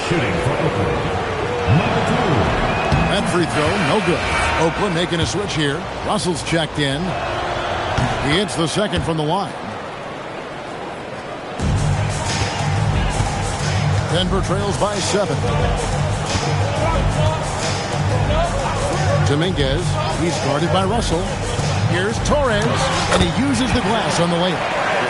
Shooting for Oakland, number 2. That free throw, no good. Oakland making a switch here. Russell's checked in. He hits the second from the line. Denver trails by 7. Dominguez, he's guarded by Russell. Here's Torres, and he uses the glass on the layup.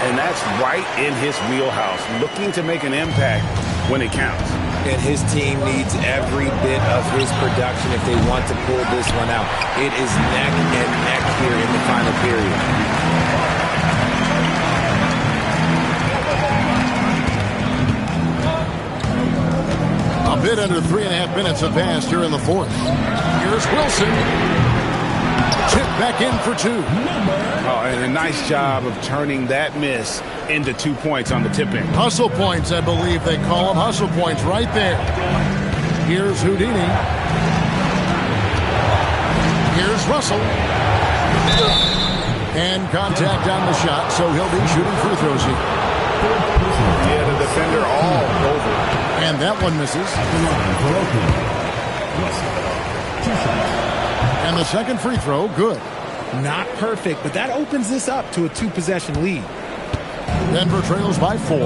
And that's right in his wheelhouse, looking to make an impact when it counts. And his team needs every bit of his production if they want to pull this one out. It is neck and neck here in the final period. A bit under 3.5 minutes have passed here in the fourth. Here's Wilson. Chip back in for 2. Oh, and a nice job of turning that miss into 2 points on the tip-in. Hustle points, I believe they call them. Hustle points right there. Here's Houdini. Here's Russell. And contact on the shot, so he'll be shooting free throws here. Yeah, the defender all over. And that one misses. And the second free throw, good. Not perfect, but that opens this up to a 2-possession lead. Denver trails by 4.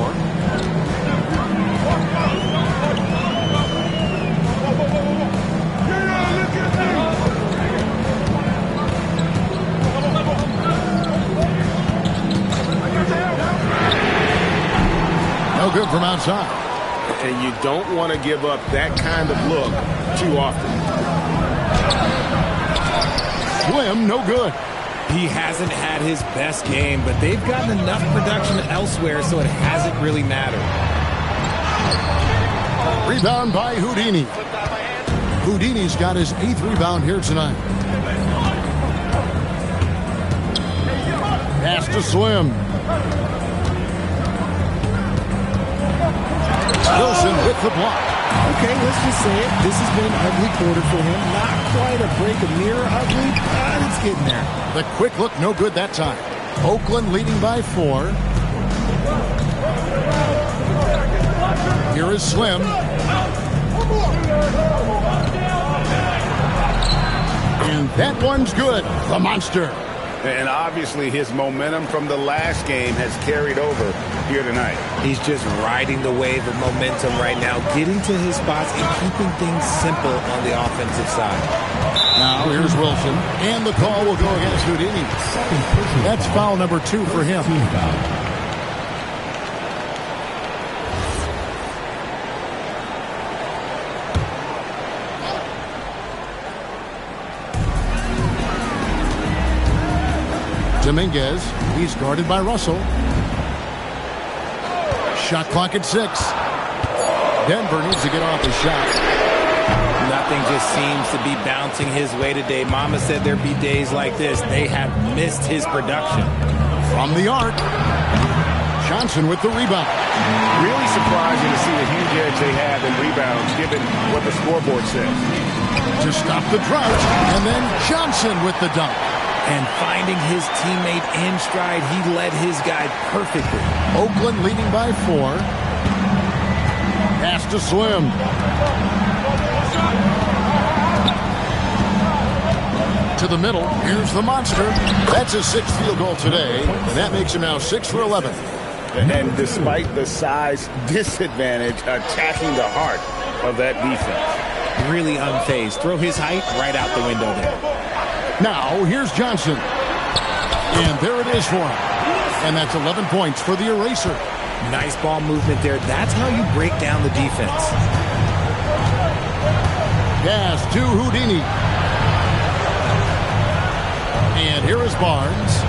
No good from outside. And you don't want to give up that kind of look too often. Slim, no good. He hasn't had his best game, but they've gotten enough production elsewhere, so it hasn't really mattered. Rebound by Houdini. Houdini's got his 8th rebound here tonight. Pass to Slim. Wilson with the block. Okay, let's just say it. This has been an ugly quarter for him. Not quite a break of mirror ugly, but it's getting there. The quick look, no good that time. Oakland leading by 4. Here is Slim. And that one's good. The monster. And obviously his momentum from the last game has carried over here tonight. He's just riding the wave of momentum right now, getting to his spots and keeping things simple on the offensive side. Now here's Wilson. And the call will go against Houdini. That's foul number 2 for him. Dominguez, he's guarded by Russell. Shot clock at 6. Denver needs to get off the shot. Nothing just seems to be bouncing his way today. Mama said there'd be days like this. They have missed his production. From the arc, Johnson with the rebound. Really surprising to see the huge edge they have in rebounds given what the scoreboard says. To stop the drought, and then Johnson with the dunk. And finding his teammate in stride, he led his guy perfectly. Oakland leading by 4. Pass to Slim. To the middle. Here's the monster. That's his 6th field goal today, and that makes him now 6 for 11. And despite the size disadvantage, attacking the heart of that defense. Really unfazed. Throw his height right out the window there. Now, here's Johnson. And there it is for him. And that's 11 points for the eraser. Nice ball movement there. That's how you break down the defense. Pass to Houdini. And here is Barnes.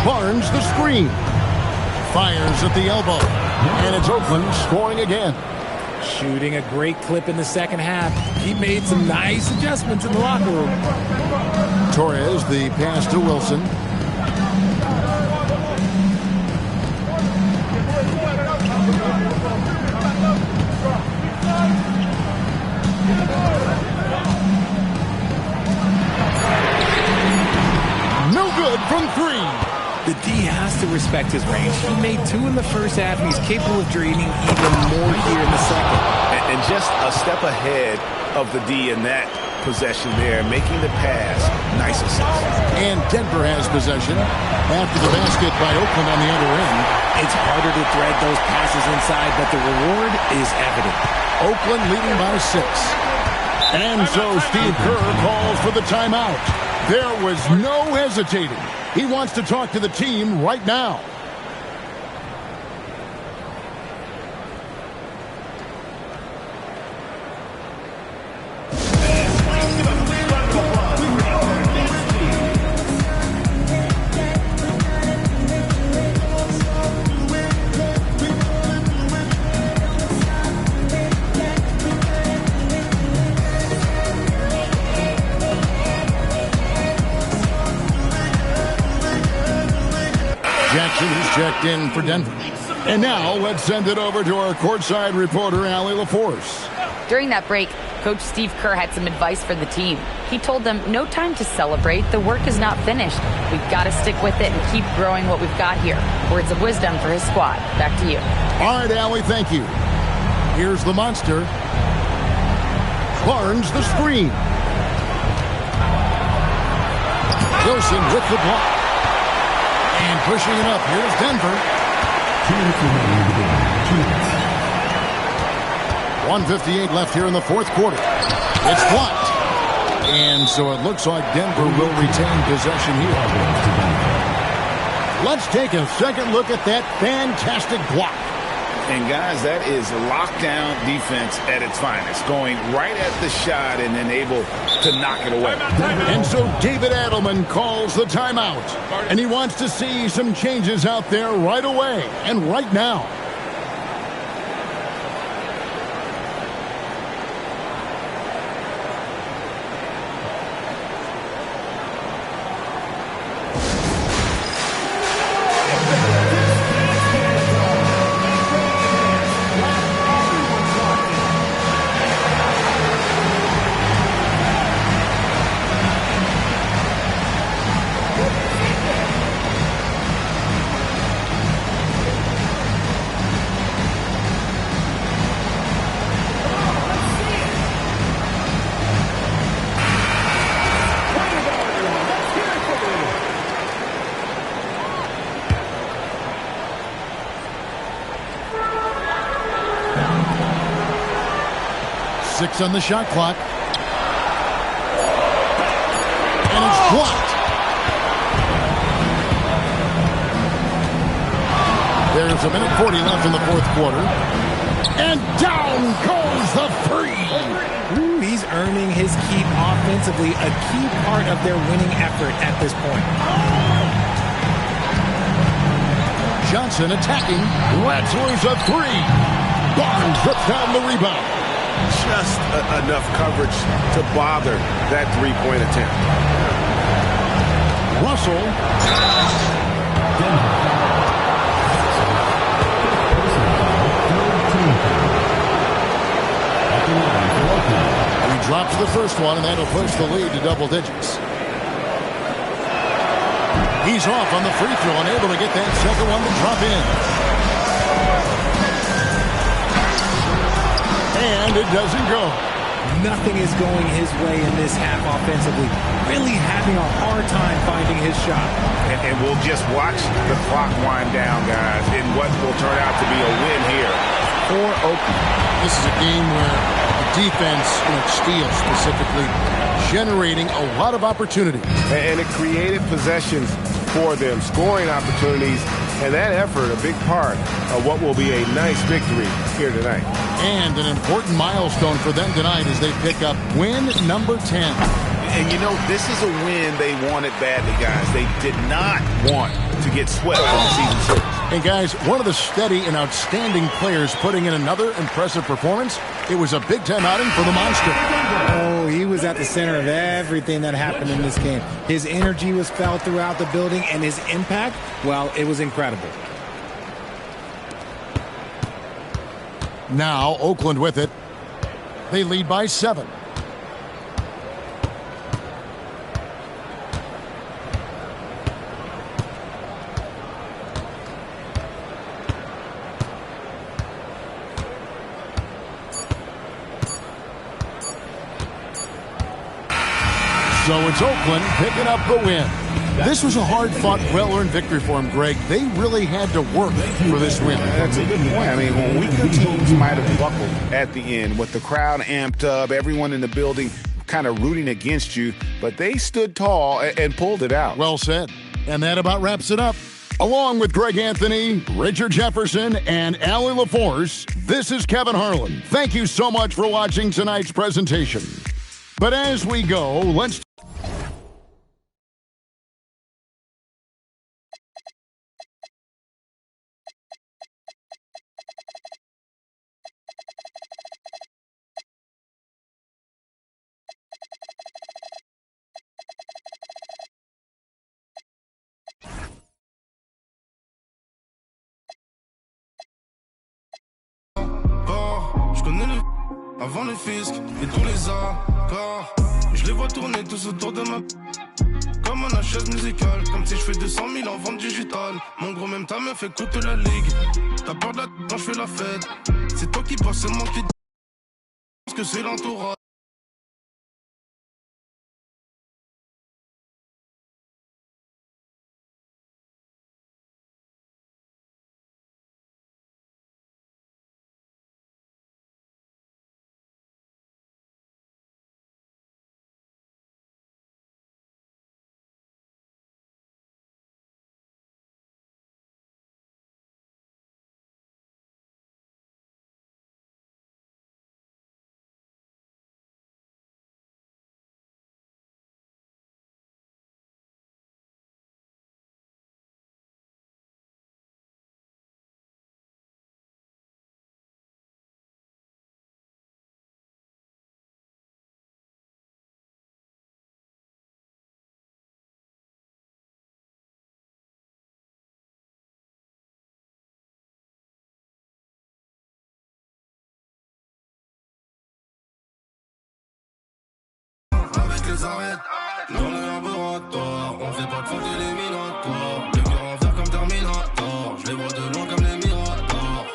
Barnes the screen. Fires at the elbow. And it's Oakland scoring again. Shooting a great clip in the second half. He made some nice adjustments in the locker room. Torres, the pass to Wilson. No good from 3. The D has to respect his range. He made 2 in the first half, and he's capable of draining even more here in the second. And just a step ahead of the D in that possession there, making the pass. Nice assist. And Denver has possession after the basket by Oakland on the other end. It's harder to thread those passes inside, but the reward is evident. Oakland leading by 6. And so Steve Kerr calls for the timeout. There was no hesitating. He wants to talk to the team right now. Jackson is checked in for Denver. And now let's send it over to our courtside reporter, Allie LaForce. During that break, Coach Steve Kerr had some advice for the team. He told them, no time to celebrate. The work is not finished. We've got to stick with it and keep growing what we've got here. Words of wisdom for his squad. Back to you. All right, Allie, thank you. Here's the monster. Barnes the screen. Wilson with the block. And pushing it up. Here's Denver. 1:58 left here in the fourth quarter. It's blocked. And so it looks like Denver will retain possession here. Let's take a second look at that fantastic block. And guys, that is lockdown defense at its finest. Going right at the shot and then able to knock it away. And so David Adelman calls the timeout. And he wants to see some changes out there right away and right now. Six on the shot clock. And it's blocked. There's 1:40 left in the fourth quarter. And down goes the three. Ooh, he's earning his keep offensively, a key part of their winning effort at this point. Johnson attacking. Rattler's a three. Barnes rips down the rebound. Just enough coverage to bother that three-point attempt. Russell. He drops the first one, and that'll push the lead to double digits. He's off on the free throw and able to get that second one to drop in. And it doesn't go. Nothing is going his way in this half offensively. Really having a hard time finding his shot. And we'll just watch the clock wind down, guys, in what will turn out to be a win here for Oakland. This is a game where the defense, steals specifically, generating a lot of opportunities. And it created possessions for them, scoring opportunities, and that effort a big part of what will be a nice victory here tonight. And an important milestone for them tonight as they pick up win number 10. And this is a win they wanted badly, guys. They did not want to get swept in the season series. And guys, one of the steady and outstanding players putting in another impressive performance. It was a big-time outing for the Monster. Oh, he was at the center of everything that happened in this game. His energy was felt throughout the building, and his impact, well, it was incredible. Now Oakland with it. They lead by 7. So it's Oakland picking up the win. This was a hard-fought, well-earned victory for him, Greg. They really had to work for this win. That's a good point. I mean, when weaker teams might have buckled at the end with the crowd amped up, everyone in the building kind of rooting against you, but they stood tall and pulled it out. Well said. And that about wraps it up. Along with Greg Anthony, Richard Jefferson, and Allie LaForce, this is Kevin Harlan. Thank you so much for watching tonight's presentation. But as we go, let's... Je connais les avant les fiscs et tous les accords. Je les vois tourner tous autour de ma comme un chaise musicale. Comme si je fais 200 000 en vente digitale. Mon gros même ta meuf écoute la ligue. T'as peur de la quand je fais la fête. C'est toi qui penses, c'est moi qui pense que c'est l'entourage. Avec les arêtes, dans le laboratoire, on fait pas de faute éliminatoire. Les gars en vert comme Terminator, je les vois de loin comme les Miradors.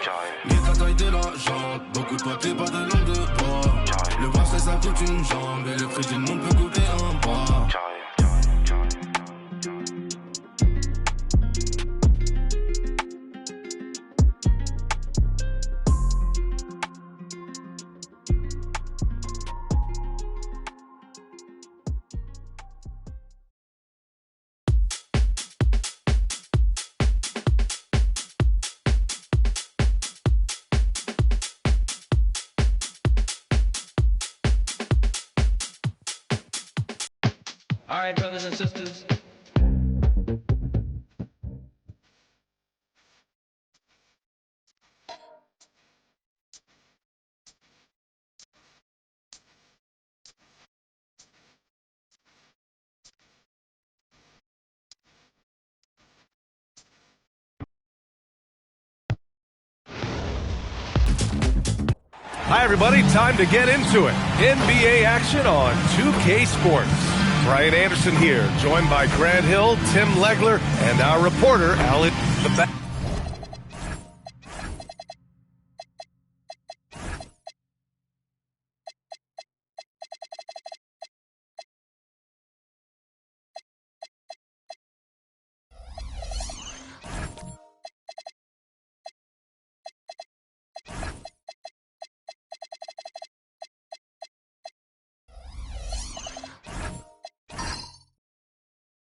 Guette la taille de la jambe, beaucoup de papier, pas de langue de bois. Le bracelet ça coûte une jambe, et le prix d'une montre peut coûter un bras. All right, brothers and sisters. Hi, everybody. Time to get into it. NBA action on 2K Sports. Brian Anderson here, joined by Grant Hill, Tim Legler, and our reporter, Alan the Back.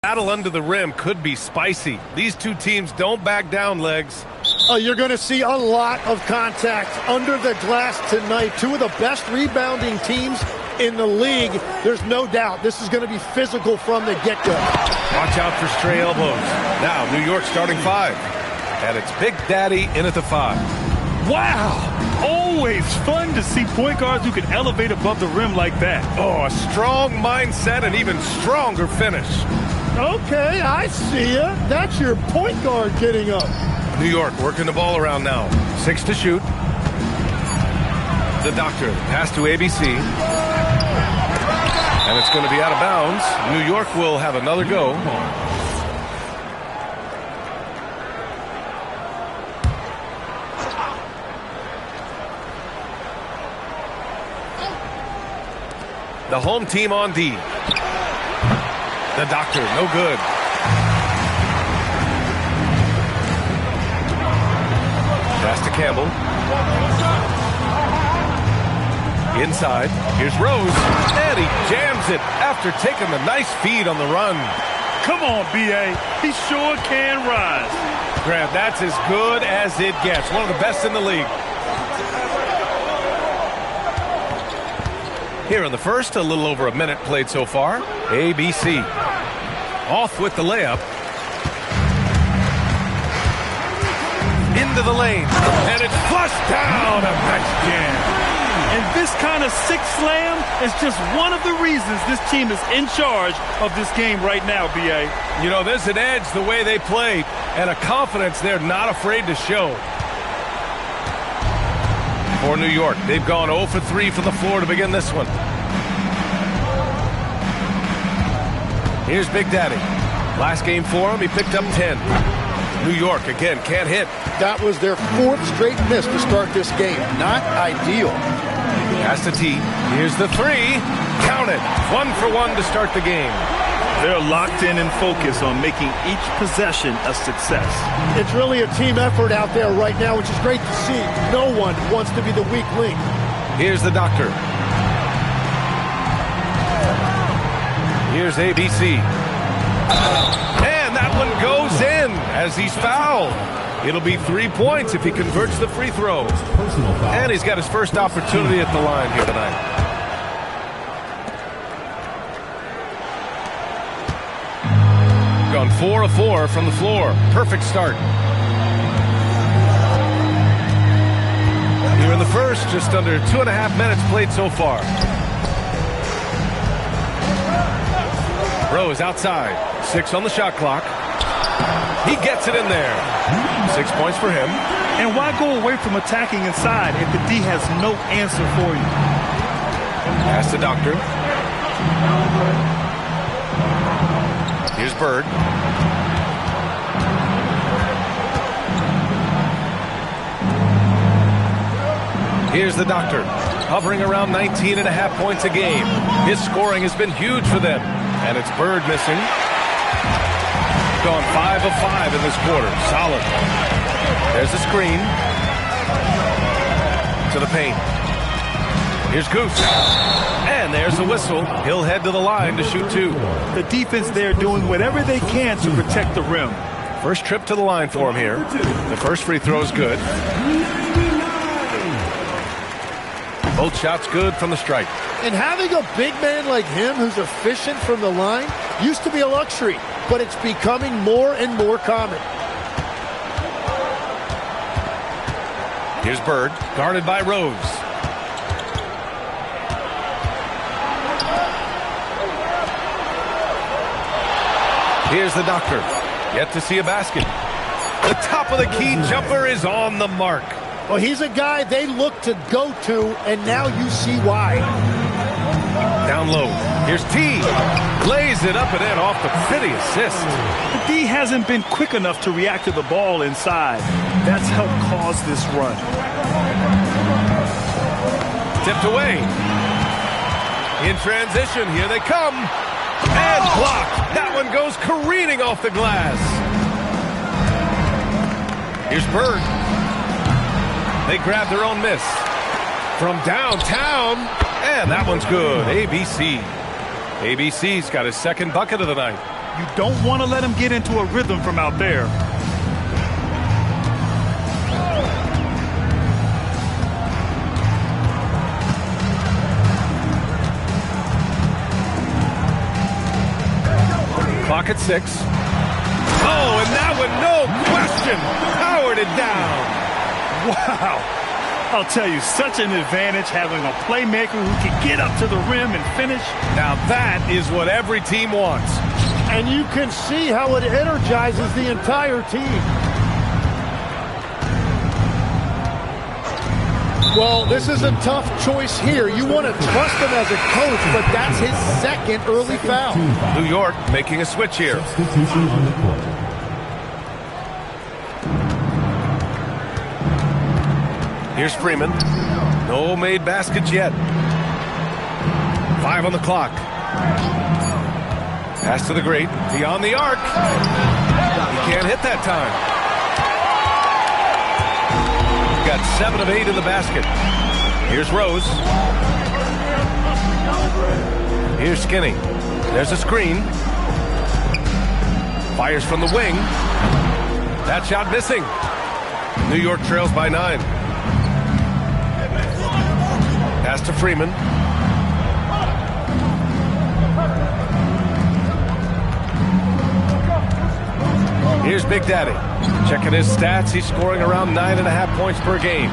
Battle under the rim could be spicy. These two teams don't back down, Legs. You're going to see a lot of contact under the glass tonight. Two of the best rebounding teams in the league. There's no doubt this is going to be physical from the get-go. Watch out for stray elbows. Now, New York starting five. And it's Big Daddy in at the five. Wow! Always fun to see point guards who can elevate above the rim like that. Oh, a strong mindset and even stronger finish. Okay, I see ya. That's your point guard getting up. New York working the ball around now. 6 to shoot. The doctor pass to ABC. And it's going to be out of bounds. New York will have another go. The home team on D. The doctor, no good. Pass to Campbell. Inside, here's Rose, and he jams it after taking the nice feed on the run. Come on, B.A. He sure can rise. Grant, that's as good as it gets. One of the best in the league. Here in the first, a little over a minute played so far. ABC. Off with the layup. Into the lane. And it's flushed down. A nice jam. And this kind of sixth slam is just one of the reasons this team is in charge of this game right now, B.A. You know, there's an edge the way they play and a confidence they're not afraid to show. For New York, they've gone 0 for 3 from the floor to begin this one. Here's Big Daddy. Last game for him, he picked up 10. New York, again, can't hit. That was their fourth straight miss to start this game. Not ideal. Pass to T. Here's the three. Count it. 1 for 1 to start the game. They're locked in and focused on making each possession a success. It's really a team effort out there right now, which is great to see. No one wants to be the weak link. Here's the doctor. Here's ABC. And that one goes in as he's fouled. It'll be 3 points if he converts the free throw. And he's got his first opportunity at the line here tonight. Gone 4 of 4 from the floor. Perfect start. Here in the first, just under 2.5 minutes played so far. Rose outside. 6 on the shot clock. He gets it in there. 6 points for him. And why go away from attacking inside if the D has no answer for you? Pass to Doctor. Here's Bird. Here's the Doctor. Hovering around 19.5 points a game. His scoring has been huge for them. And it's Bird missing. Gone 5 of 5 in this quarter. Solid. There's the screen. To the paint. Here's Goose. And there's the whistle. He'll head to the line to shoot 2. The defense there doing whatever they can to protect the rim. First trip to the line for him here. The first free throw is good. Both shots good from the stripe. And having a big man like him who's efficient from the line used to be a luxury, but it's becoming more and more common. Here's Bird, guarded by Rose. Here's the Doctor. Yet to see a basket. The top of the key jumper is on the mark. Well, he's a guy they look to go to, and now you see why. Down low. Here's T. Lays it up and in off the pretty assist. The D hasn't been quick enough to react to the ball inside. That's helped cause this run. Tipped away. In transition, here they come. And blocked. That one goes careening off the glass. Here's Bird. They grab their own miss. From downtown. And that one's good. ABC. ABC's got his second bucket of the night. You don't want to let him get into a rhythm from out there. Clock at 6. Oh, and that one, no question, powered it down. Wow. I'll tell you, such an advantage having a playmaker who can get up to the rim and finish. Now that is what every team wants. And you can see how it energizes the entire team. Well, this is a tough choice here. You want to trust him as a coach, but that's his second early foul. New York making a switch here. Here's Freeman. No made baskets yet. 5 on the clock. Pass to the great. Beyond the arc. He can't hit that time. Got 7 of 8 in the basket. Here's Rose. Here's Skinny. There's a screen. Fires from the wing. That shot missing. New York trails by 9. Pass to Freeman. Here's Big Daddy. Checking his stats. He's scoring around 9.5 points per game.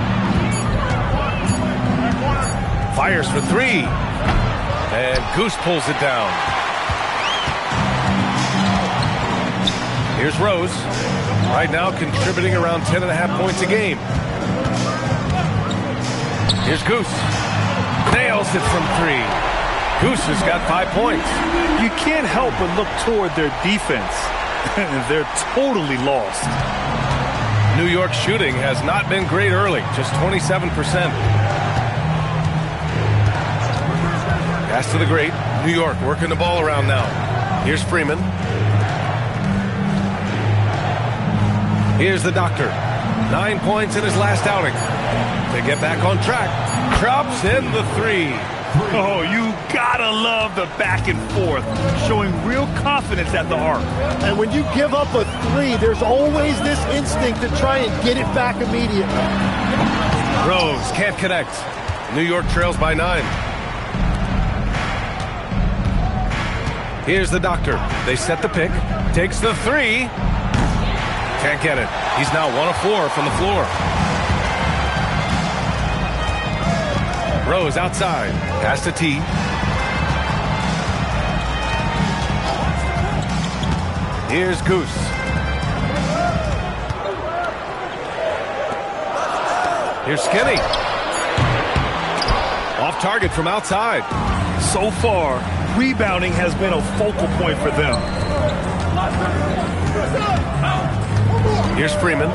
Fires for 3. And Goose pulls it down. Here's Rose. Right now contributing around 10.5 points a game. Here's Goose. Nails it from 3. Goose has got 5 points. You can't help but look toward their defense. They're totally lost. New York shooting has not been great early, just 27%. Pass to the great. New York working the ball around now. Here's Freeman. Here's the doctor. 9 points in his last outing. To get back on track. Drops in the 3. Oh, you gotta love the back and forth, showing real confidence at the arc. And when you give up a 3, there's always this instinct to try and get it back immediately. Rose can't connect. New York trails by 9. Here's the doctor. They set the pick. Takes the 3. Can't get it. He's now 1 of 4 from the floor. Rose outside. Pass to T. Here's Goose. Here's Skinny. Off target from outside. So far, rebounding has been a focal point for them. Here's Freeman.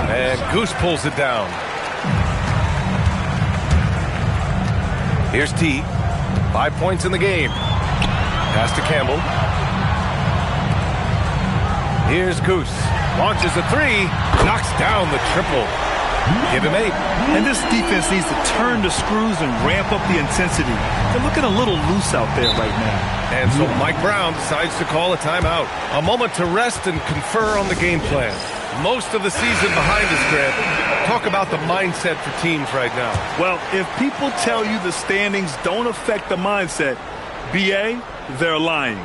And Goose pulls it down. Here's T. 5 points in the game. Pass to Campbell. Here's Goose. Launches a 3. Knocks down the triple. Give him 8. And this defense needs to turn the screws and ramp up the intensity. They're looking a little loose out there right now. And so Mike Brown decides to call a timeout. A moment to rest and confer on the game plan. Most of the season behind us, Grant. Talk about the mindset for teams right now. Well, if people tell you the standings don't affect the mindset, BA, they're lying.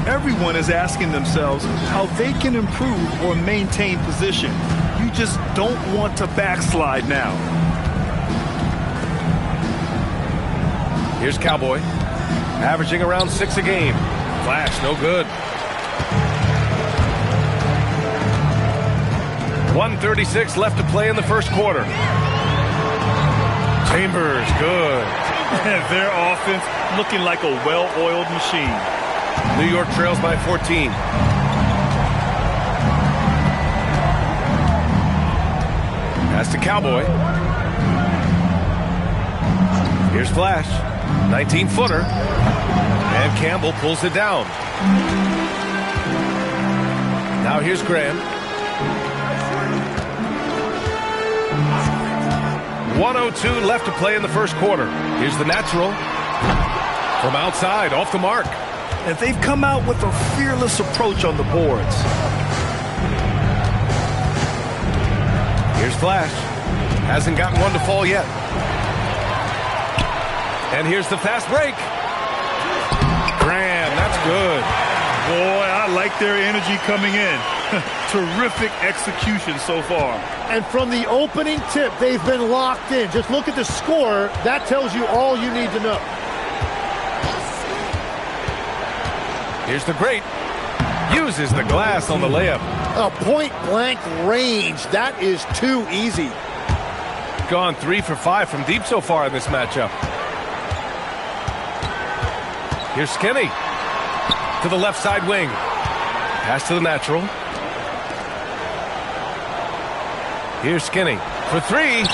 Everyone is asking themselves how they can improve or maintain position. You just don't want to backslide now. Here's Cowboy. Averaging around 6 a game. Flash, no good. 1:36 left to play in the first quarter. Chambers, good. Their offense looking like a well-oiled machine. New York trails by 14. Pass to Cowboy. Here's Flash. 19-footer. And Campbell pulls it down. Now here's Graham. 1:02 left to play in the first quarter. Here's the natural. From outside, off the mark. And they've come out with a fearless approach on the boards. Here's Flash. Hasn't gotten one to fall yet. And here's the fast break. Graham, that's good. Boy, I like their energy coming in. Terrific execution so far. And from the opening tip, they've been locked in. Just look at the score. That tells you all you need to know. Here's the great. Uses the glass on the layup. A point-blank range. That is too easy. Gone 3 for 5 from deep so far in this matchup. Here's Skinny. To the left side wing. Pass to the natural. Here's Skinny for 3.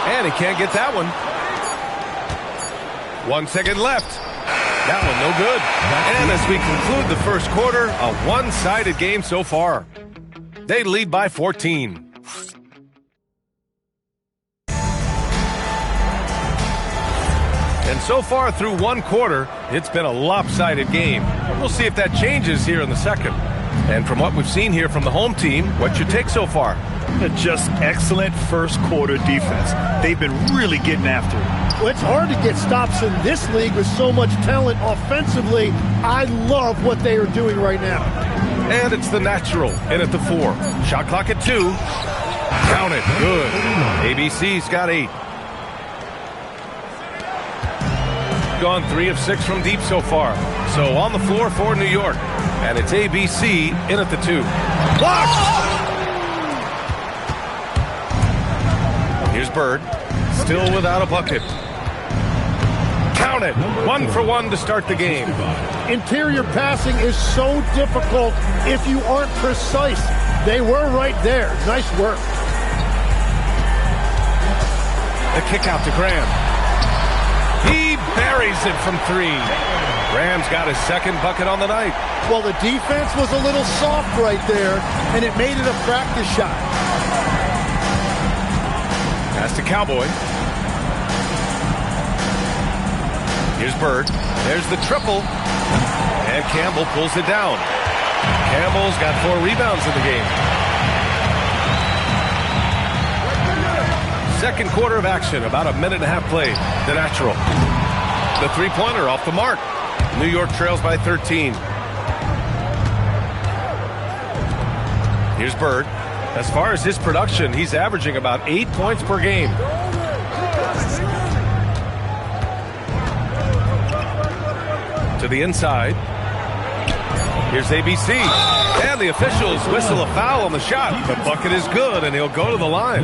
And he can't get that one. 1 second left. That one no good. And as we conclude the first quarter, a one-sided game so far. They lead by 14. And so far through one quarter, it's been a lopsided game. We'll see if that changes here in the second. And from what we've seen here from the home team, what's your take so far? Just excellent first quarter defense. They've been really getting after it. Well, it's hard to get stops in this league with so much talent offensively. I love what they are doing right now. And it's the natural in at the 4. Shot clock at 2. Count it. Good. ABC's got 8. Gone 3 of 6 from deep so far. So on the floor for New York. And it's ABC in at the 2. Blocked! Here's Bird. Still without a bucket. Count it. 1 for 1 to start the game. Interior passing is so difficult if you aren't precise. They were right there. Nice work. The kick out to Graham. He buries it from 3. Graham's got his second bucket on the night. Well, the defense was a little soft right there, and it made it a practice shot. Pass to Cowboy. Here's Bird. There's the triple. And Campbell pulls it down. Campbell's got 4 rebounds in the game. Second quarter of action, about a minute and a half played. The natural. The three-pointer off the mark. New York trails by 13. Here's Bird. As far as his production, he's averaging about 8 points per game. To the inside. Here's ABC. And the officials whistle a foul on the shot. The bucket is good, and he'll go to the line.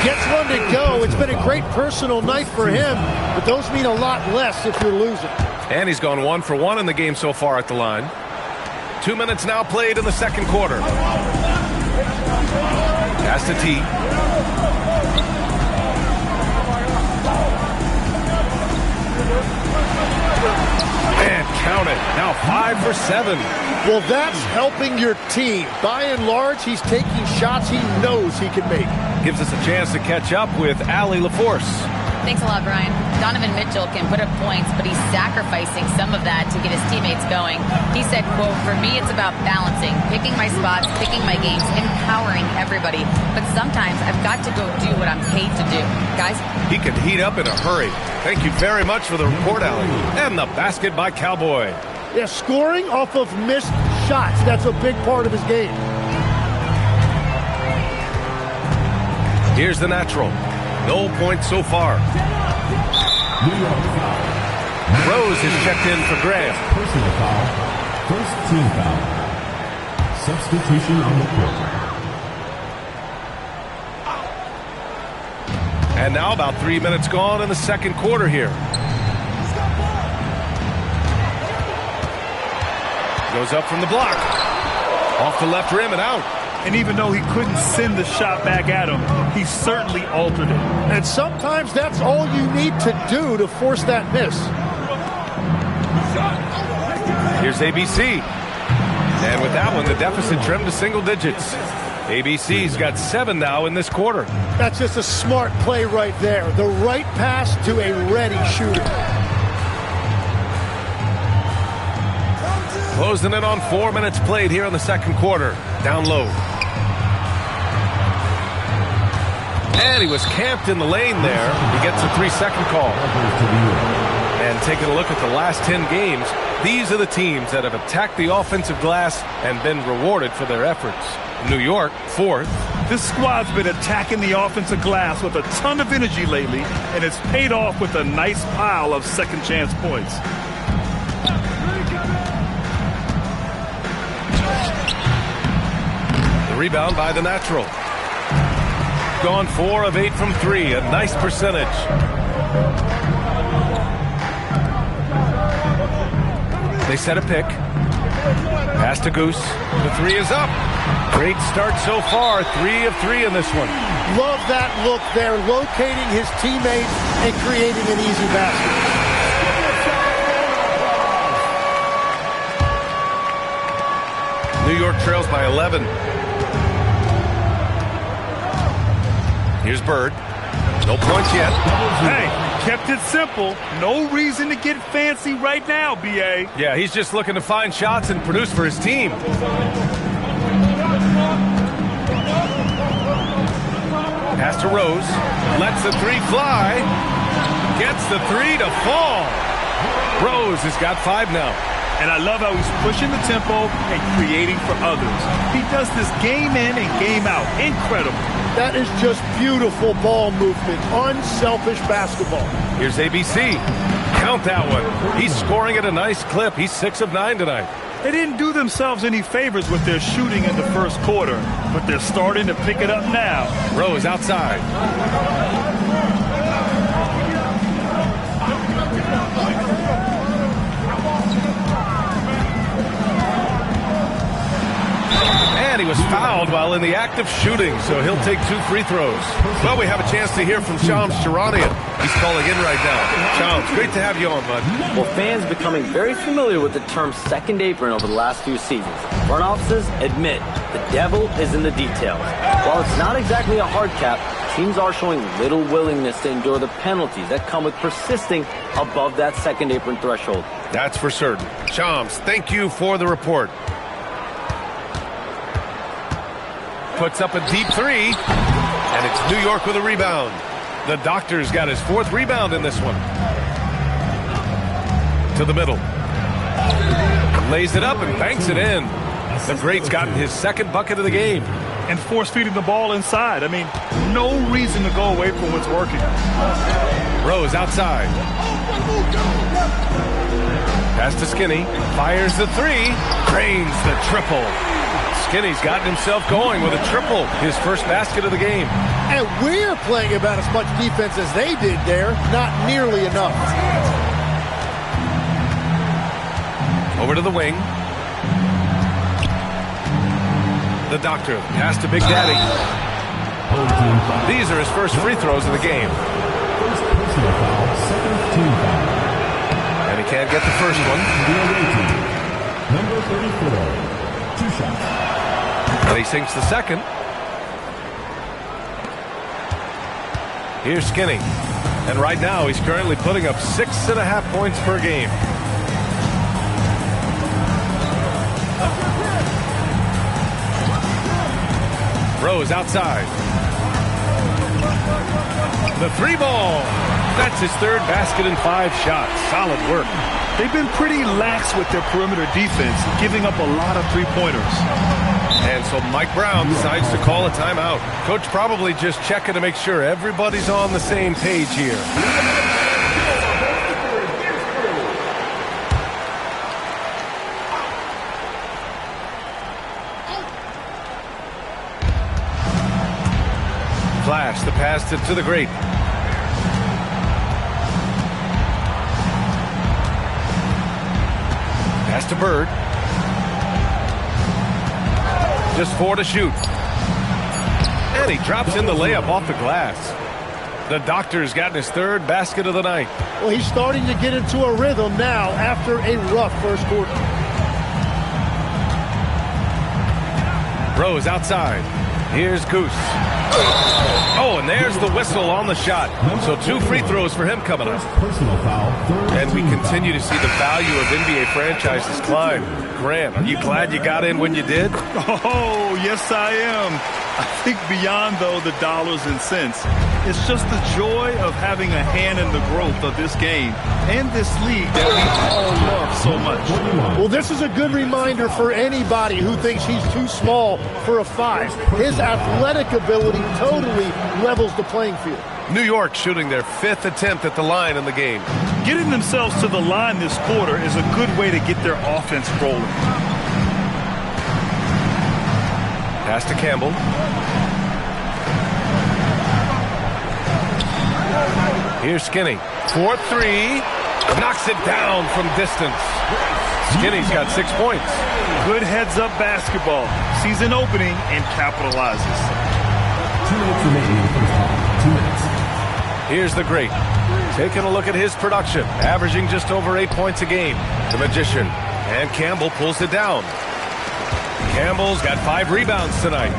Gets one to go. It's been a great personal night for him, but those mean a lot less if you're losing. And he's gone 1 for 1 in the game so far at the line. 2 minutes now played in the second quarter. Pass to T. And count it. Now 5 for 7. Well, that's helping your team. By and large, he's taking shots he knows he can make. Gives us a chance to catch up with Allie LaForce. Thanks a lot, Brian. Donovan Mitchell can put up points, but he's sacrificing some of that to get his teammates going. He said, quote, "For me, it's about balancing, picking my spots, picking my games, empowering everybody. But sometimes I've got to go do what I'm paid to do." Guys? He can heat up in a hurry. Thank you very much for the report, Allie. And the basket by Cowboy. Yeah, scoring off of missed shots. That's a big part of his game. Here's the natural. No points so far. Rose is checked in for Graham. Personal foul. First team foul. Substitution on the court. And now about 3 minutes gone in the second quarter here. Goes up from the block. Off the left rim and out. And even though he couldn't send the shot back at him, he certainly altered it. And sometimes that's all you need to do to force that miss. Here's ABC. And with that one, the deficit trimmed to single digits. ABC's got 7 now in this quarter. That's just a smart play right there. The right pass to a ready shooter. Closing in on 4 minutes played here in the second quarter. Down low. And he was camped in the lane there. He gets a 3-second call. And taking a look at the last 10 games, these are the teams that have attacked the offensive glass and been rewarded for their efforts. New York, 4th. This squad's been attacking the offensive glass with a ton of energy lately, and it's paid off with a nice pile of second chance points. The rebound by the natural. Gone 4 of 8 from 3, a nice percentage. They set a pick. Pass to Goose. The 3 is up. Great start so far. 3 of 3 in this one. Love that look there, locating his teammates and creating an easy basket. New York trails by 11. Here's Bird. No points yet. Hey, kept it simple. No reason to get fancy right now, BA. Yeah, he's just looking to find shots and produce for his team. Pass to Rose. Lets the three fly. Gets the three to fall. Rose has got 5 now. And I love how he's pushing the tempo and creating for others. He does this game in and game out. Incredible. That is just beautiful ball movement. Unselfish basketball. Here's ABC. Count that one. He's scoring at a nice clip. He's 6 of 9 tonight. They didn't do themselves any favors with their shooting in the first quarter, but they're starting to pick it up now. Rose outside. And he was fouled while in the act of shooting, so he'll take 2 free throws. Well, we have a chance to hear from Shams Charania. He's calling in right now. Shams, great to have you on, bud. Well, fans becoming very familiar with the term second apron over the last few seasons. Front offices admit the devil is in the details. While it's not exactly a hard cap, teams are showing little willingness to endure the penalties that come with persisting above that second apron threshold. That's for certain. Shams, thank you for the report. Puts up a deep 3, and it's New York with a rebound. The Doctor's got his 4th rebound in this one. To the middle. Lays it up and banks it in. The Great's gotten his 2nd bucket of the game. And force-feeding the ball inside. I mean, no reason to go away from what's working. Rose outside. Pass to Skinny. Fires the 3. Cranes the triple. Skinny's gotten himself going with a triple, his first basket of the game. And we're playing about as much defense as they did there. Not nearly enough. Over to the wing. The Doctor pass to Big Daddy. These are his first free throws of the game. And he can't get the first one. Number 34, 2 shots. And he sinks the second. Here's Skinny. And right now he's currently putting up 6.5 points per game. Rose outside. The 3 ball. That's his 3rd basket in 5 shots. Solid work. They've been pretty lax with their perimeter defense, giving up a lot of 3-pointers. And so Mike Brown decides to call a timeout. Coach probably just checking to make sure everybody's on the same page here. Flash, the pass to the Great. Pass to Bird. Just 4 to shoot. And he drops in the layup off the glass. The Doctor's gotten his 3rd basket of the night. Well, he's starting to get into a rhythm now after a rough first quarter. Rose outside. Here's Goose. Oh, and there's the whistle on the shot. So 2 free throws for him coming up. Personal foul. And we continue to see the value of NBA franchises climb. Grant, are you glad you got in when you did? Oh, yes, I am. I think beyond, though, the dollars and cents, it's just the joy of having a hand in the growth of this game and this league that we all love so much. Well, this is a good reminder for anybody who thinks he's too small for a 5. His athletic ability totally levels the playing field. New York shooting their 5th attempt at the line in the game. Getting themselves to the line this quarter is a good way to get their offense rolling. Pass to Campbell. Here's Skinny. 4-3. Knocks it down from distance. Skinny's got 6 points. Good heads-up basketball. Sees an opening and capitalizes. 2 minutes remaining in the first half. 2 minutes. Here's the Great. Taking a look at his production. Averaging just over 8 points a game. The Magician. And Campbell pulls it down. Campbell's got 5 rebounds tonight.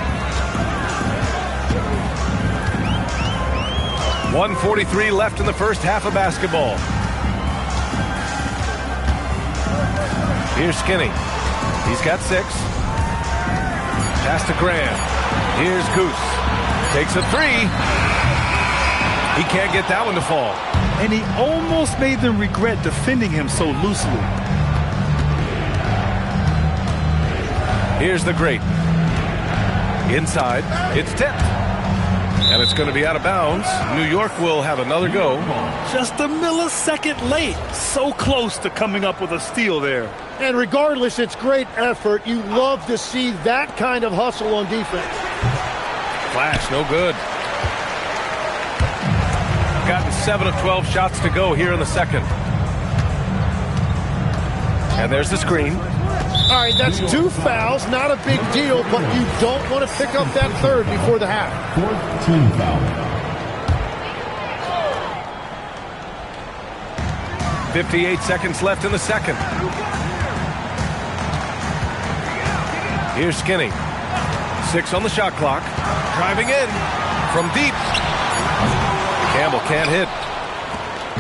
1:43 left in the first half of basketball. Here's Skinny. He's got 6. Pass to Graham. Here's Goose. Takes a 3. He can't get that one to fall. And he almost made them regret defending him so loosely. Here's the great. Inside. It's tipped. And it's going to be out of bounds. New York will have another go. Just a millisecond late. So close to coming up with a steal there. And regardless, it's great effort. You love to see that kind of hustle on defense. Flash, no good. Gotten 7 of 12 shots to go here in the second. And there's the screen. All right, that's 2 fouls, not a big deal, but you don't want to pick up that third before the half. 14 foul. 58 seconds left in the second. Here's Skinny. 6 on the shot clock. Driving in from deep. Campbell can't hit.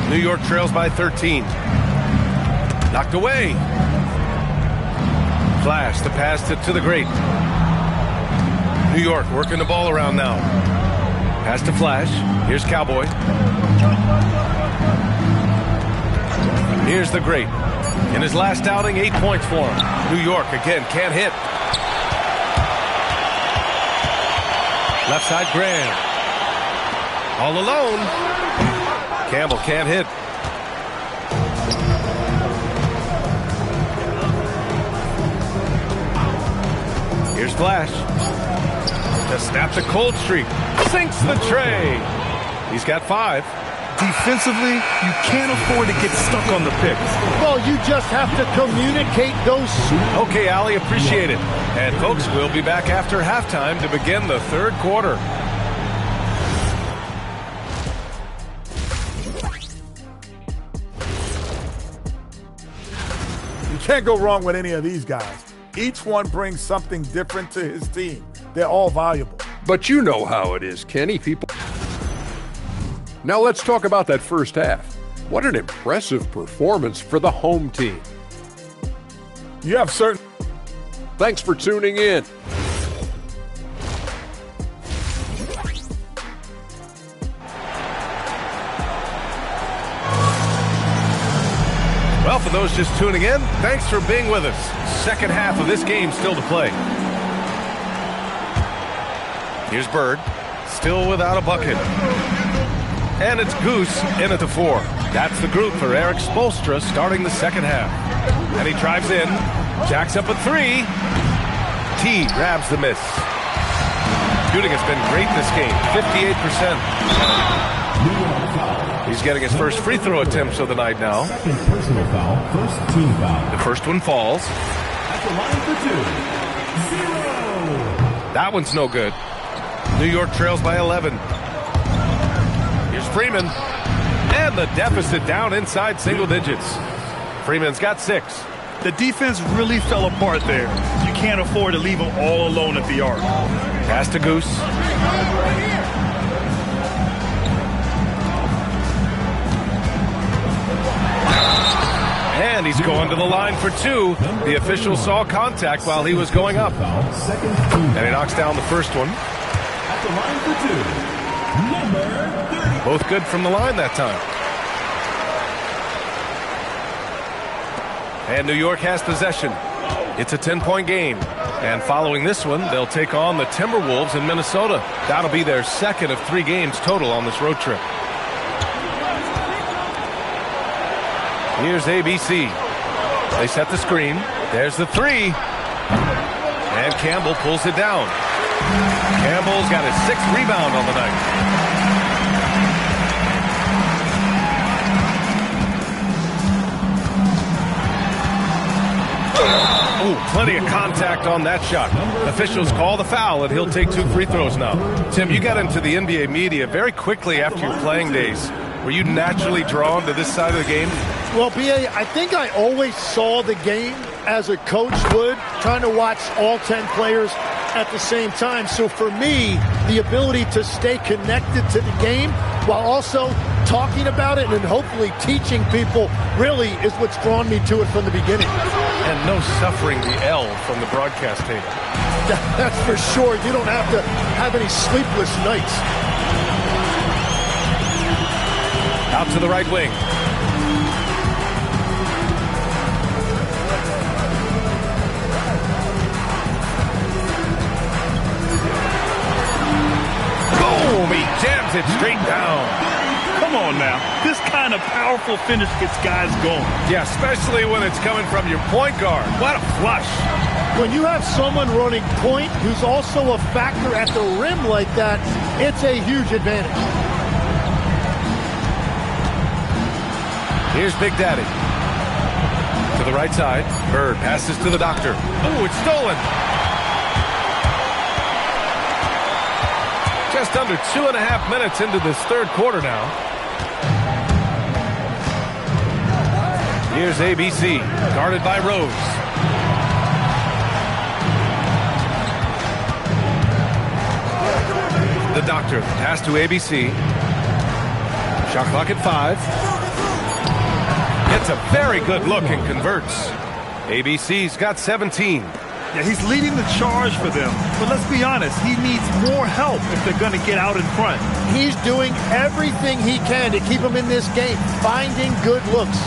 New York trails by 13. Knocked away. Flash, the pass to the great. New York working the ball around now. Pass to Flash. Here's Cowboy. Here's the great. In his last outing, 8 points for him. New York again can't hit. Left side Graham. All alone. Campbell can't hit. Here's Flash. To snap the cold streak. Sinks the tray. He's got 5. Defensively, you can't afford to get stuck on the pick. Well, you just have to communicate those. Okay, Allie, appreciate it. And folks, we'll be back after halftime to begin the third quarter. You can't go wrong with any of these guys. Each one brings something different to his team. They're all valuable. But you know how it is, Kenny. People. Now let's talk about that first half. What an impressive performance for the home team. You have certain... Thanks for tuning in. Well, for those just tuning in, thanks for being with us. Second half of this game still to play. Here's Bird, still without a bucket. And it's Goose in at the 4. That's the group for Eric Spoelstra starting the second half. And he drives in, jacks up a 3. T grabs the miss. Shooting has been great this game, 58%. He's getting his first free throw attempts of the night now. Second personal foul, first team foul. The first one falls. At the line for 2. 0. That one's no good. New York trails by 11. Here's Freeman. And the deficit down inside single digits. Freeman's got 6. The defense really fell apart there. You can't afford to leave them all alone at the arc. Pass to Goose. And he's going to the line for 2. The official saw contact while he was going up. And he knocks down the first one. At the line for 2, number 30. Both good from the line that time. And New York has possession. It's a 10-point game. And following this one, they'll take on the Timberwolves in Minnesota. That'll be their second of 3 games total on this road trip. Here's ABC. They set the screen. There's the 3. And Campbell pulls it down. Campbell's got his 6th rebound on the night. Oh, plenty of contact on that shot. Officials call the foul, and he'll take 2 free throws now. Tim, you got into the NBA media very quickly after your playing days. Were you naturally drawn to this side of the game? Well, B.A., I think I always saw the game as a coach would, trying to watch all 10 players at the same time. So for me, the ability to stay connected to the game while also talking about it and hopefully teaching people really is what's drawn me to it from the beginning. And no suffering the L from the broadcast table. That's for sure. You don't have to have any sleepless nights. Out to the right wing. Boom! He jams it straight down. Come on now. This kind of powerful finish gets guys going. Yeah, especially when it's coming from your point guard. What a flush. When you have someone running point who's also a factor at the rim like that, it's a huge advantage. Here's Big Daddy. To the right side. Bird passes to the doctor. Oh, it's stolen. Just under 2.5 minutes into this third quarter now. Here's ABC, guarded by Rose. The doctor, pass to ABC. Shot clock at 5. Gets a very good look and converts. ABC's got 17. Yeah, he's leading the charge for them. But let's be honest, he needs more help if they're going to get out in front. He's doing everything he can to keep them in this game, finding good looks.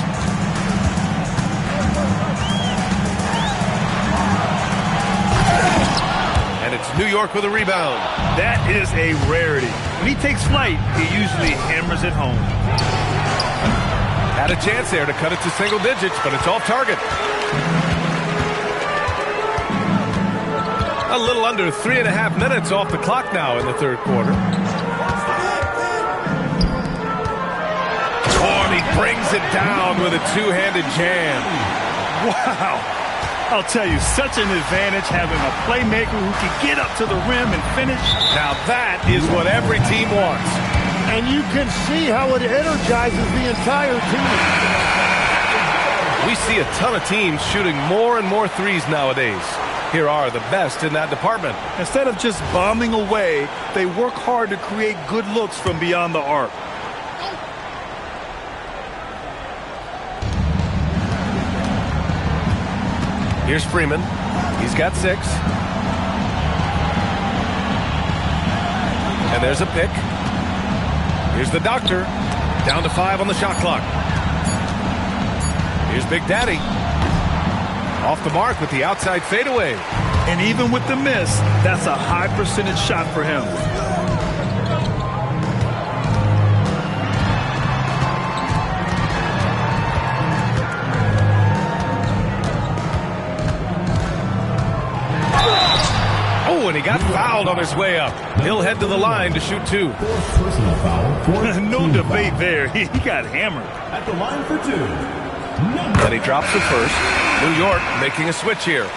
And it's New York with a rebound. That is a rarity. When he takes flight, he usually hammers it home. Had a chance there to cut it to single digits, but it's off target. A little under 3.5 minutes off the clock now in the third quarter. Oh, he brings it down with a two-handed jam. Wow. I'll tell you, such an advantage having a playmaker who can get up to the rim and finish. Now that is what every team wants. And you can see how it energizes the entire team. We see a ton of teams shooting more and more threes nowadays. Here are the best in that department. Instead of just bombing away, they work hard to create good looks from beyond the arc. Here's Freeman. He's got 6. And there's a pick. Here's the doctor. Down to 5 on the shot clock. Here's Big Daddy. Off the mark with the outside fadeaway. And even with the miss, that's a high percentage shot for him. Oh, and he got fouled on his way up. He'll head to the line to shoot 2. Personal foul. No debate there. He got hammered. At the line for 2. Then he drops the first. New York making a switch here.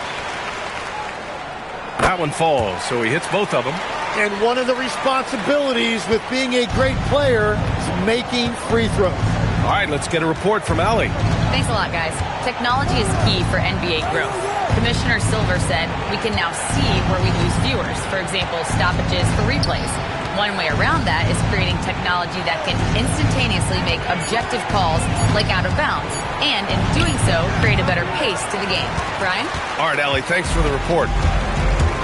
That one falls, so he hits both of them. And one of the responsibilities with being a great player is making free throws. All right, let's get a report from Allie. Thanks a lot, guys. Technology is key for NBA growth. Commissioner Silver said we can now see where we lose viewers. For example, stoppages for replays. One way around that is creating technology that can instantaneously make objective calls like out of bounds. And in doing so, create a better pace to the game. Brian? All right, Allie, thanks for the report.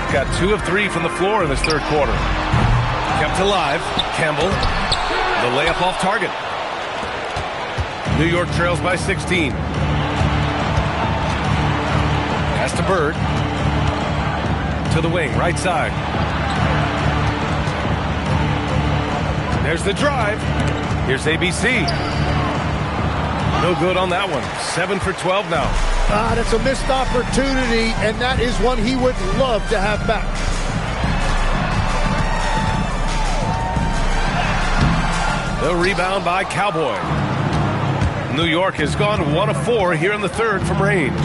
Got 2 of 3 from the floor in this third quarter. Kept alive. Campbell. The layup off target. New York trails by 16. Pass to Bird. To the wing, right side. There's the drive. Here's ABC. No good on that one. 7 for 12 now. That's a missed opportunity, and that is one he would love to have back. The rebound by Cowboy. New York has gone 1 of 4 here in the third from range.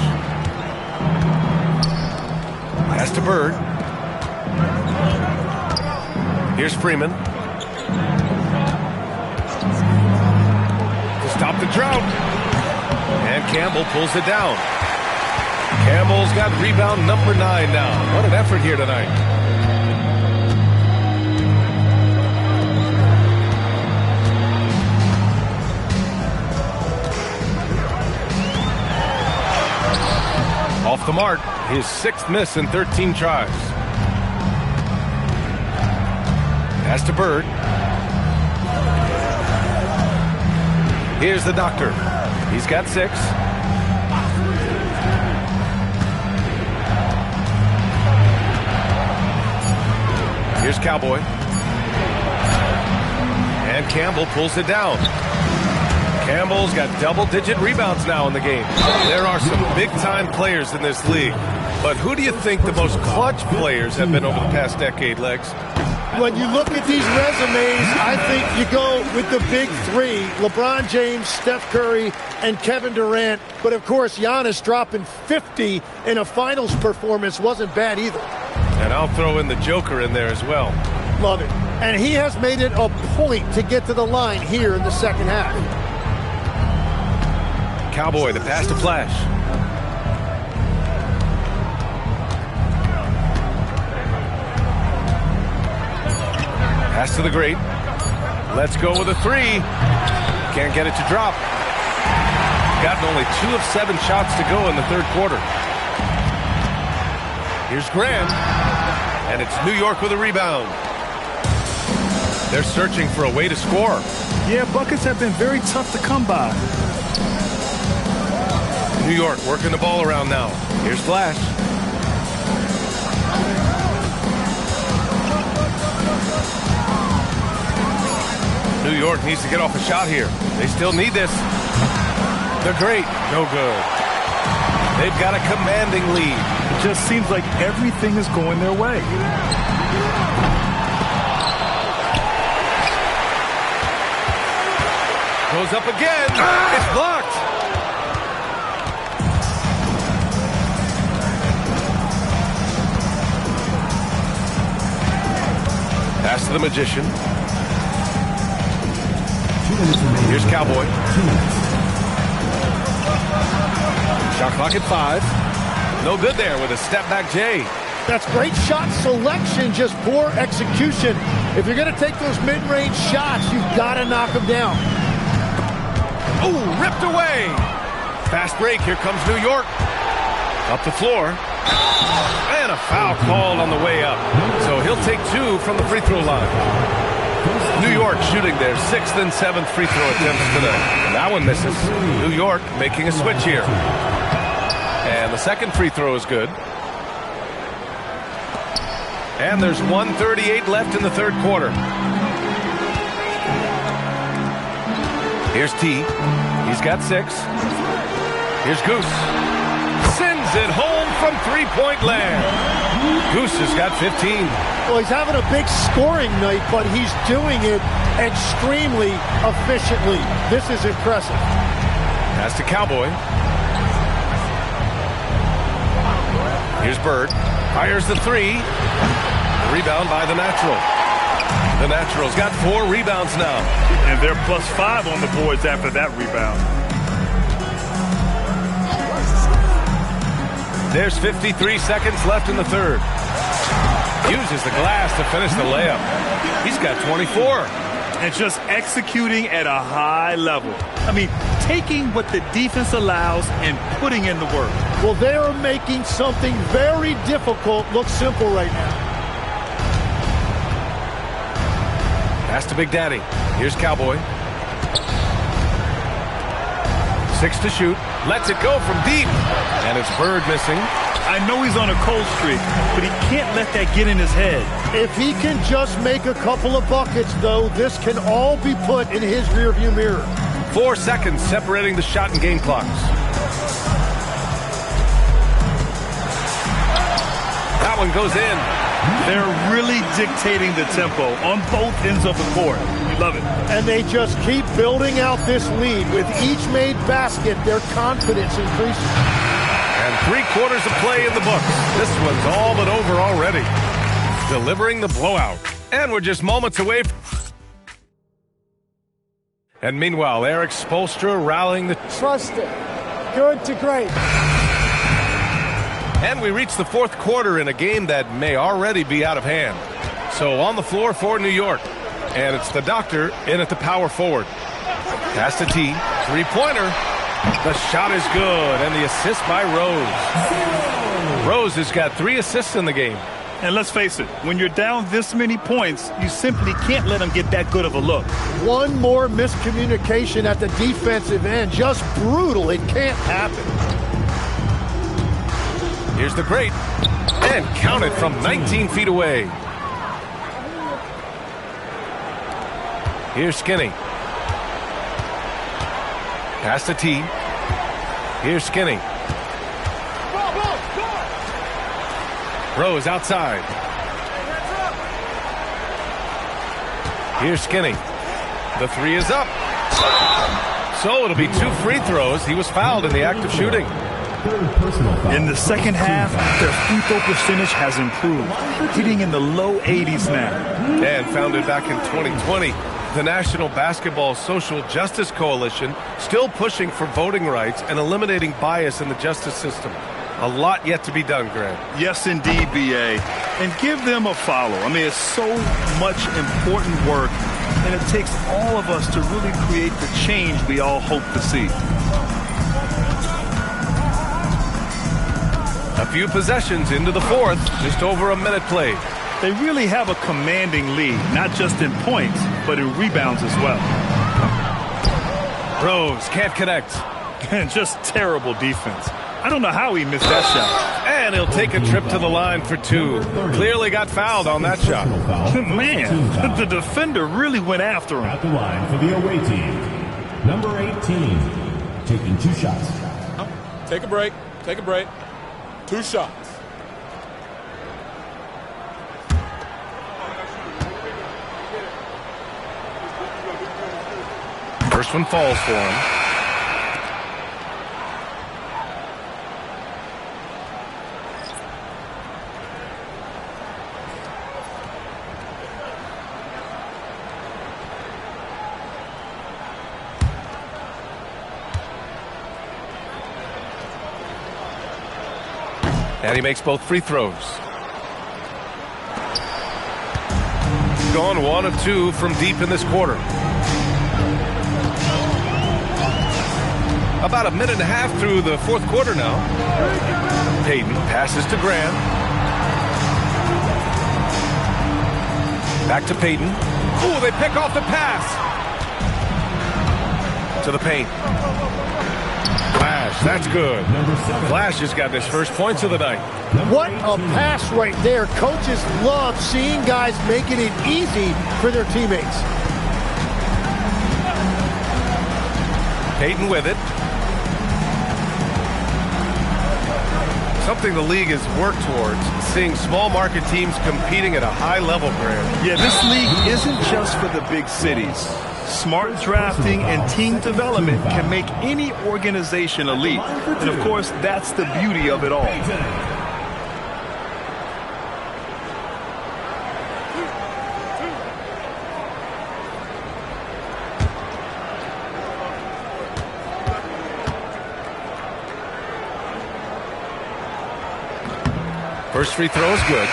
Pass to Bird. Here's Freeman. To stop the drought. And Campbell pulls it down. Campbell's got rebound number 9 now. What an effort here tonight. Off the mark, his 6th miss in 13 tries. Pass to Bird. Here's the doctor. He's got 6. Here's Cowboy. And Campbell pulls it down. Campbell's got double-digit rebounds now in the game. There are some big-time players in this league. But who do you think the most clutch players have been over the past decade, Legs? When you look at these resumes, I think you go with the big 3, LeBron James, Steph Curry, and Kevin Durant. But, of course, Giannis dropping 50 in a finals performance wasn't bad either. And I'll throw in the Joker in there as well. Love it. And he has made it a point to get to the line here in the second half. Cowboy, the pass to Flash. Pass to the Great. Let's go with a 3. Can't get it to drop. Gotten only 2 of 7 shots to go in the third quarter. Here's Grant. And it's New York with a rebound. They're searching for a way to score. Yeah, buckets have been very tough to come by. New York working the ball around now. Here's Flash. New York needs to get off a shot here. They still need this. They're great. No good. They've got a commanding lead. It just seems like everything is going their way. Goes up again. It's blocked. Pass to the Magician. Here's Cowboy. Shot clock at 5. No good there with a step-back J. That's great shot selection, just poor execution. If you're going to take those mid-range shots, you've got to knock them down. Ooh, ripped away. Fast break. Here comes New York. Up the floor. And a foul called on the way up. So he'll take 2 from the free throw line. New York shooting their 6th and 7th free throw attempts today. That one misses. New York making a switch here. And the second free throw is good. And there's 1:38 left in the third quarter. Here's T. He's got 6. Here's Goose. Sends it home from three-point land. Goose has got 15. Well, he's having a big scoring night, but he's doing it extremely efficiently. This is impressive. Pass to Cowboy. Here's Bird. Fires the 3. Rebound by the Natural. The Natural's got 4 rebounds now. And they're +5 on the boards after that rebound. There's 53 seconds left in the third. Uses the glass to finish the layup. He's got 24. And just executing at a high level. I mean, taking what the defense allows and putting in the work. Well, they are making something very difficult look simple right now. Pass to Big Daddy. Here's Cowboy. 6 to shoot. Lets it go from deep. And it's Bird missing. I know he's on a cold streak, but he can't let that get in his head. If he can just make a couple of buckets, though, this can all be put in his rearview mirror. 4 seconds separating the shot and game clocks. That one goes in. They're really dictating the tempo on both ends of the court. You love it. And they just keep building out this lead. With each made basket, their confidence increases. And 3 quarters of play in the books. This one's all but over already. Delivering the blowout. And we're just moments away. And meanwhile, Eric Spoelstra rallying the... Trust it. Good to great. And we reach the fourth quarter in a game that may already be out of hand. So on the floor for New York. And it's the doctor in at the power forward. Pass to T. Three-pointer. The shot is good. And the assist by Rose. Rose has got 3 assists in the game. And let's face it, when you're down this many points, you simply can't let them get that good of a look. One more miscommunication at the defensive end. Just brutal. It can't happen. Here's the great. And count it from 19 feet away. Here's Skinny. Pass to T. Here's Skinny. Rose outside. Here's Skinny. The 3 is up. So it'll be 2 free throws. He was fouled in the act of shooting. In the second half, their free throw percentage has improved, hitting in the low 80s now. And founded back in 2020, the National Basketball Social Justice Coalition still pushing for voting rights and eliminating bias in the justice system. A lot yet to be done, Grant. Yes, indeed, BA. And give them a follow. I mean, it's so much important work, and it takes all of us to really create the change we all hope to see. A few possessions into the fourth, just over a minute played. They really have a commanding lead, not just in points, but in rebounds as well. Rose can't connect. And just terrible defense. I don't know how he missed that shot. And he'll take a trip to the line for 2. Clearly got fouled on that shot. Man, the defender really went after him. At the line for the away team, number 18, taking 2 shots. Take a break. Take a break. 2 shots. First one falls for him. And he makes both free throws. Gone 1 of 2 from deep in this quarter. About a minute and a half through the fourth quarter now. Payton passes to Grant. Back to Payton. Ooh, they pick off the pass. To the paint. Flash, that's good. Flash has got his first points of the night. What a pass right there. Coaches love seeing guys making it easy for their teammates. Payton with it. Something the league has worked towards, seeing small market teams competing at a high level, Grant. Yeah, this league isn't just for the big cities. Smart drafting and team development can make any organization elite. And of course, that's the beauty of it all. First free throw is good.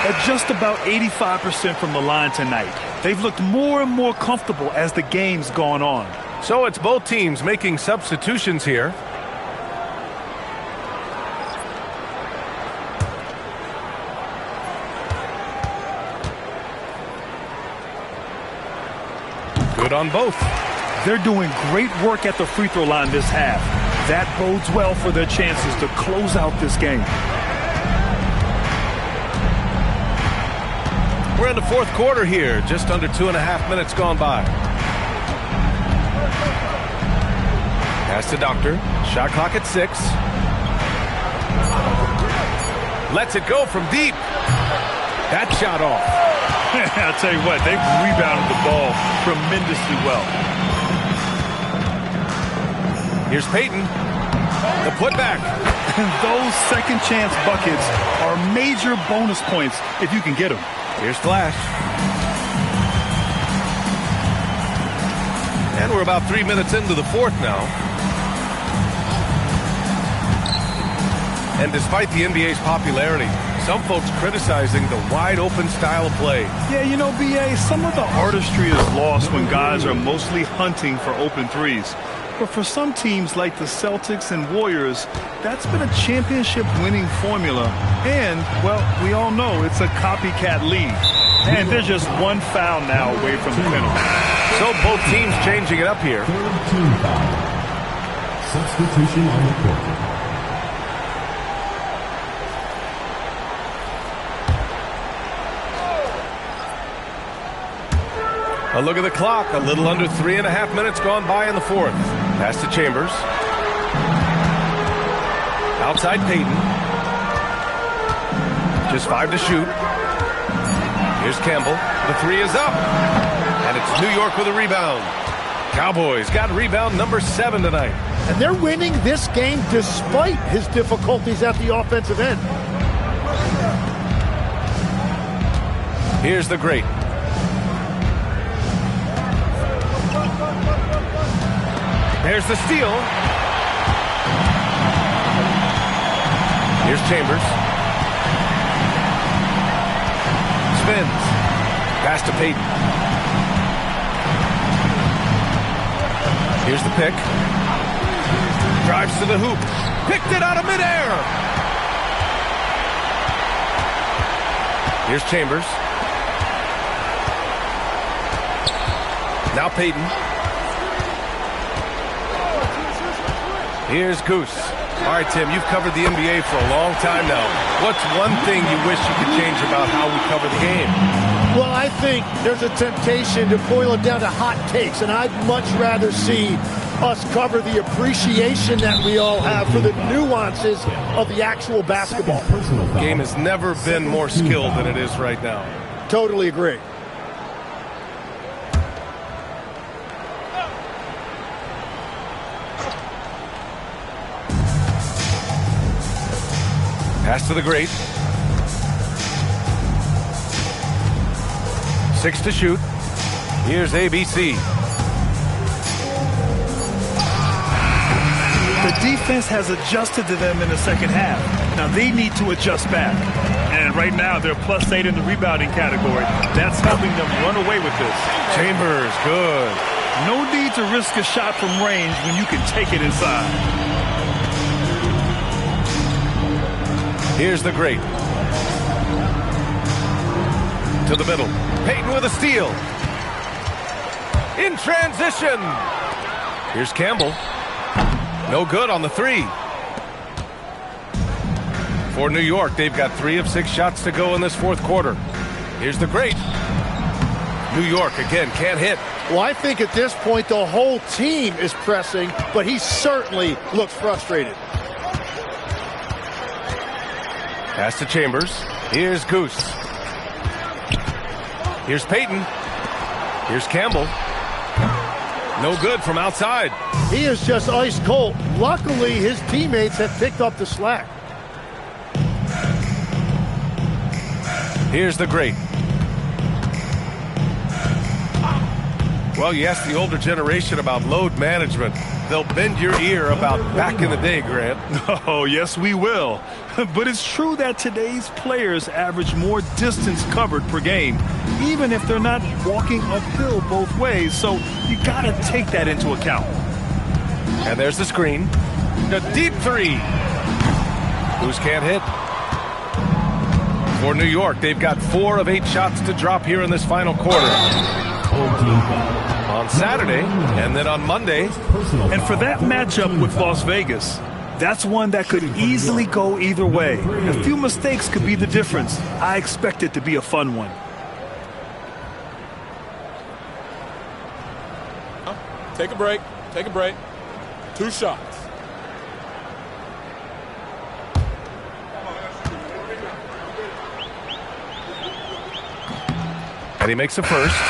At just about 85% from the line tonight. They've looked more and more comfortable as the game's gone on. So it's both teams making substitutions here. Good on both. They're doing great work at the free throw line this half. That bodes well for their chances to close out this game. We're in the fourth quarter here, just under 2.5 minutes gone by. Pass to Doctor. Shot clock at 6. Lets it go from deep. That shot off. I'll tell you what, they've rebounded the ball tremendously well. Here's Payton. The putback. And those second chance buckets are major bonus points if you can get them. Here's Flash. And we're about 3 minutes into the fourth now. And despite the NBA's popularity, some folks criticizing the wide-open style of play. Yeah, you know, BA, some of the artistry is lost when guys are mostly hunting for open threes. But for some teams like the Celtics and Warriors, that's been a championship-winning formula. And, well, we all know it's a copycat league. And they're just one foul now away from the penalty. So both teams changing it up here. Third team foul. Substitution on the court. A look at the clock. A little under 3.5 minutes gone by in the fourth. Pass to Chambers. Outside Payton. Just 5 to shoot. Here's Campbell. The 3 is up. And it's New York with a rebound. Cowboys got rebound number 7 tonight. And they're winning this game despite his difficulties at the offensive end. Here's the great. There's the steal. Here's Chambers. Spins. Pass to Payton. Here's the pick. Drives to the hoop. Picked it out of midair. Here's Chambers. Now Payton. Here's Goose. All right, Tim, you've covered the NBA for a long time now. What's one thing you wish you could change about how we cover the game? Well, I think there's a temptation to boil it down to hot takes, and I'd much rather see us cover the appreciation that we all have for the nuances of the actual basketball. The game has never been more skilled than it is right now. Totally agree. Pass to the great. 6 to shoot. Here's ABC. The defense has adjusted to them in the second half. Now they need to adjust back. And right now they're +8 in the rebounding category. That's helping them run away with this. Chambers, good. No need to risk a shot from range when you can take it inside. Here's the great. To the middle. Payton with a steal. In transition. Here's Campbell. No good on the 3. For New York, they've got 3 of 6 shots to go in this fourth quarter. Here's the great. New York, again, can't hit. Well, I think at this point the whole team is pressing, but he certainly looks frustrated. Pass to Chambers. Here's Goose. Here's Payton. Here's Campbell. No good from outside. He is just ice cold. Luckily, his teammates have picked up the slack. Here's the great. Well, you ask the older generation about load management. They'll bend your ear about back in the day, Grant. Oh, yes, we will. But it's true that today's players average more distance covered per game, even if they're not walking uphill both ways. So you got to take that into account. And there's the screen. The deep 3. Who's can't hit? For New York, they've got 4 of 8 shots to drop here in this final quarter. On Saturday, and then on Monday. And for that matchup with Las Vegas, that's one that could easily go either way. A few mistakes could be the difference. I expect it to be a fun one. Take a break. Take a break. 2 shots. And he makes the first.